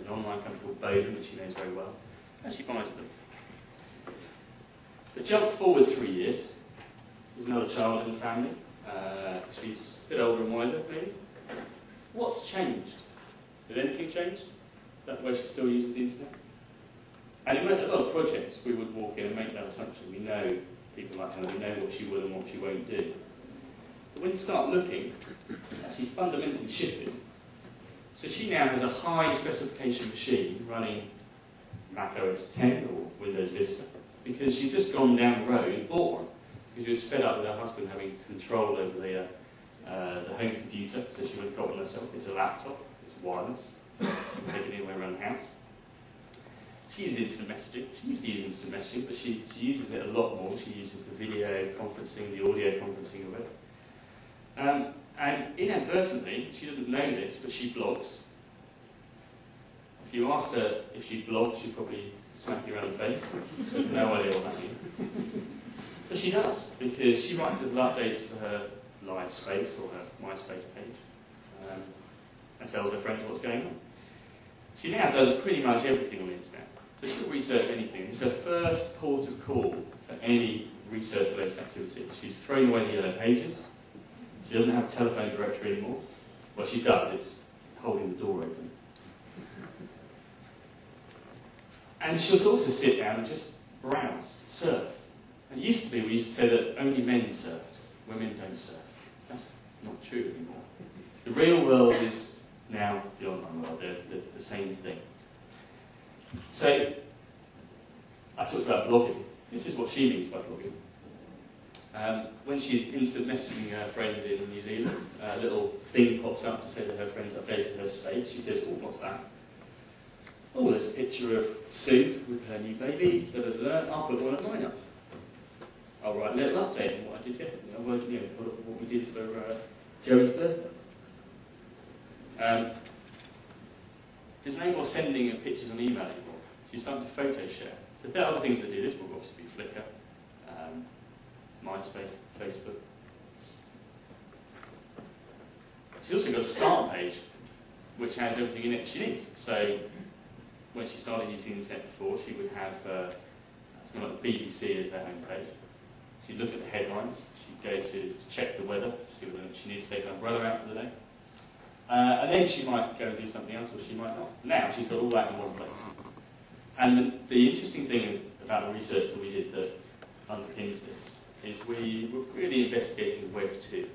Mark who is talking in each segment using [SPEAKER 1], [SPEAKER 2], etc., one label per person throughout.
[SPEAKER 1] an online company called Bowden, which she knows very well, and she buys with them. But jump forward 3 years, there's another child in the family. She's a bit older and wiser, maybe. What's changed? Did anything change? Is that the way she still uses the internet? And in a lot of projects, we would walk in and make that assumption. We know people like her, we know what she will and what she won't do. But when you start looking, it's actually fundamentally shifted. So she now has a high specification machine running Mac OS X or Windows Vista, because she's just gone down the road and bought one, because she was fed up with her husband having control over the home computer, so she went and got one herself. It's a laptop, it's wireless, you can take it anywhere around the house. She uses instant messaging. She used to use instant messaging, but she uses it a lot more. She uses the video conferencing, the audio conferencing of it. And inadvertently, she doesn't know this, but she blogs. If you asked her if she blogged, she'd probably smack you around the face. She has no idea what that means. But she does, because she writes little updates for her live space or her MySpace page, and tells her friends what's going on. She now does pretty much everything on the internet. So she'll research anything. It's her first port of call for any research-related activity. She's throwing away the yellow pages. She doesn't have a telephone directory anymore. Well, she does. It's holding the door open. And she'll also sit down and just browse, surf. And it used to be, we used to say that only men surfed. Women don't surf. That's not true anymore. The real world is now the online world. They're the same thing. So, I talked about blogging. This is what she means by blogging. When she's instant messaging her friend in New Zealand, a little thing pops up to say that her friend's updated her space. She says, oh, what's that? Oh, there's a picture of Sue with her new baby. Da, da, da, da. I'll put one of mine up. I'll write a little update on what I did yesterday. What we did for Joey's birthday. There's no more sending of pictures on email anymore. She's starting to photo share. So there are other things that do this. Will obviously be Flickr, MySpace, Facebook. She's also got a start page, which has everything in it she needs. So when she started using the internet before, she would have something like the BBC as their homepage. She'd look at the headlines. She'd go to check the weather, see whether she needs to take an umbrella out for the day. And then she might go and do something else, or she might not. Now she's got all that in one place. And the interesting thing about the research that we did that underpins this is we were really investigating Web 2.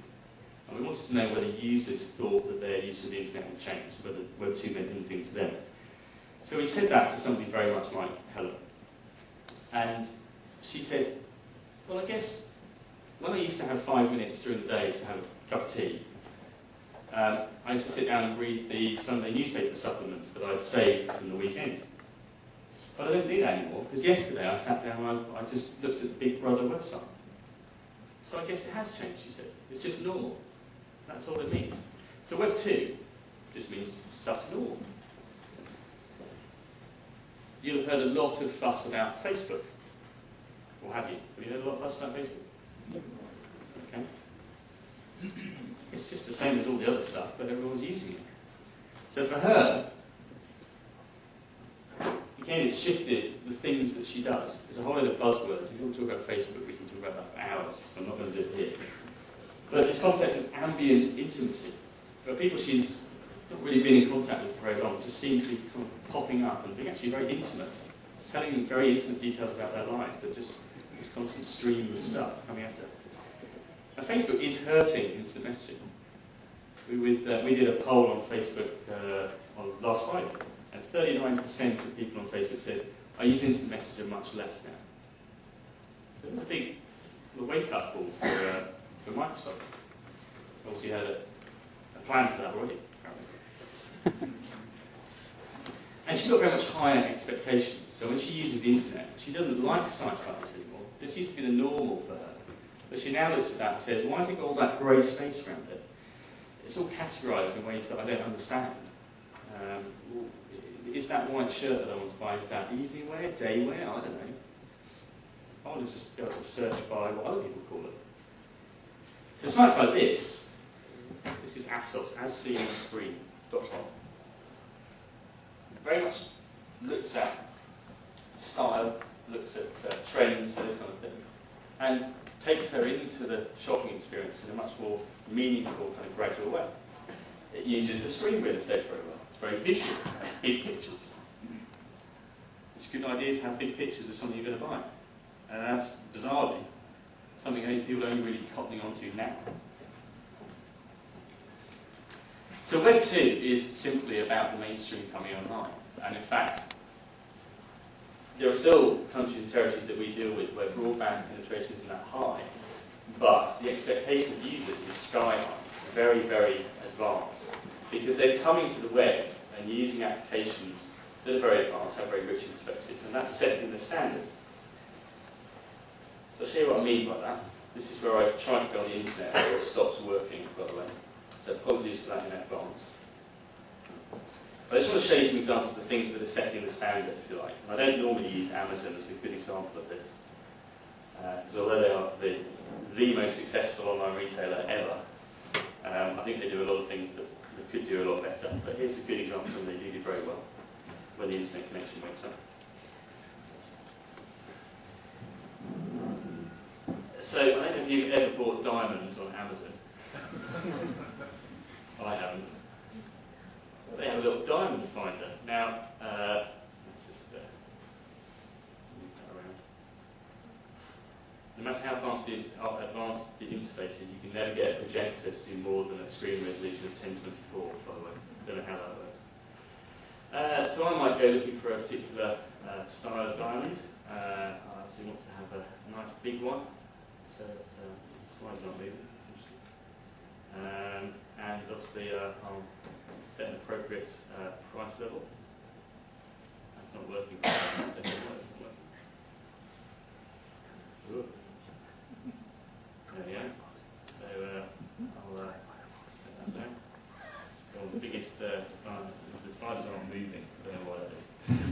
[SPEAKER 1] And we wanted to know whether users thought that their use of the internet had changed, whether Web 2 meant anything to them. So we said that to somebody very much like Helen. And she said, well, I guess when I used to have 5 minutes during the day to have a cup of tea, I used to sit down and read the Sunday newspaper supplements that I'd saved from the weekend. But I don't do that anymore, because yesterday I sat down and I just looked at the Big Brother website. So I guess it has changed, she said. It's just normal. That's all it means. So Web 2 just means stuff's normal. You'll have heard a lot of fuss about Facebook. Or have you? Have you heard a lot of fuss about Facebook? Okay. It's just the same as all the other stuff, but everyone's using it. So for her, again, it's shifted the things that she does. There's a whole lot of buzzwords. If you want to talk about Facebook, we can talk about that for hours, so I'm not going to do it here. But this concept of ambient intimacy, for people she's not really been in contact with for very long, just seem to be kind of popping up and being actually very intimate, telling them very intimate details about their life, but just this constant stream of stuff coming at her. Now, Facebook is hurting instant messaging. We did a poll on Facebook on last Friday, and 39% of people on Facebook said, I use instant messenger much less now. So it was a big wake-up call for Microsoft. Obviously had a plan for that already, apparently. And she's got very much higher expectations. So when she uses the internet, she doesn't like sites like this anymore. This used to be the normal for her. But she now looks at that and says, why has it got all that grey space around it? It's all categorised in ways that I don't understand. Is that white shirt that I want to buy, is that evening wear, day wear? I don't know. I want to just go and search by what other people call it. So sites like this is ASOS, as seen on screen.com. very much looks at style, looks at trends, those kind of things, and takes her into the shopping experience in a much more meaningful kind of gradual way. It uses the screen real estate very well. It's very visual, it has big pictures. It's a good idea to have big pictures of something you're going to buy. And that's, bizarrely, something people are only really cottoning onto now. So Web 2 is simply about the mainstream coming online. And in fact, there are still countries and territories that we deal with where broadband penetration isn't that high, but the expectation of users is sky high, very, very advanced, because they're coming to the web and using applications that are very advanced, have very rich interfaces, and that's setting the standard. So I'll show you what I mean by that. This is where I've tried to go on the internet, but it stopped working, by the way. So apologies for that in advance. I just want to show you some examples of the things that are setting the standard, if you like. And I don't normally use Amazon as a good example of this, because although they are the most successful online retailer ever, I think they do a lot of things that could do a lot better. But here's a good example, and they do very well when the internet connection wakes up. So I don't know if you've ever bought diamonds on Amazon. I haven't. They have a little diamond finder. Now, let's just move that around. No matter how advanced the interface is, you can never get a projector to do more than a screen resolution of 1024, by the way. Don't know how that works. So I might go looking for a particular style of diamond. I obviously want to have a nice big one. So that's, the slide's not moving. That's interesting. And obviously I'll set an appropriate price level. That's not working. That's not working. Ooh. There we go. So I'll set that down. So the biggest, the sliders aren't moving. I don't know why that is.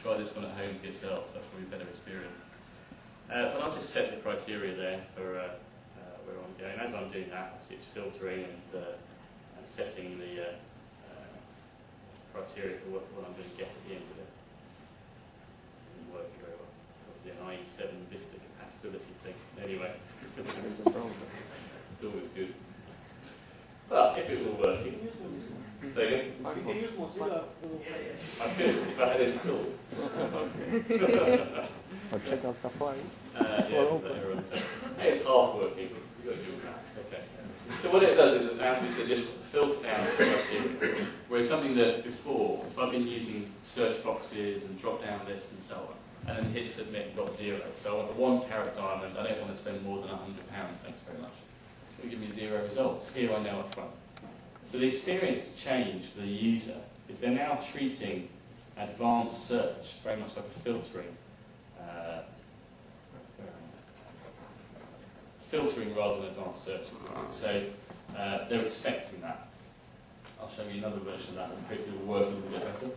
[SPEAKER 1] Try this one at home for yourselves. That's probably a better experience. But I'll just set the criteria there for where I'm going. As I'm doing that, obviously it's filtering and setting the criteria for what I'm going to get at the end of it. This isn't working very well. It's obviously an IE7 Vista compatibility thing. Anyway, it's always good. But if it were working, so again, I could if I had it installed.
[SPEAKER 2] Or check out Safari.
[SPEAKER 1] It's half working. You've got to do that. Okay. So what it does is it allows me to just filter down the criteria. Whereas something that before, if I've been using search boxes and drop-down lists and so on, and then hit submit and got 0. So I want a 1 carat diamond. I don't want to spend more than £100. Thanks very much. It's going to give me 0 results. Here I know up front. So the experience change for the user is they're now treating advanced search very much like a filtering. Filtering rather than advanced search. So they're expecting that. I'll show you another version of that and hopefully it will work a little bit better.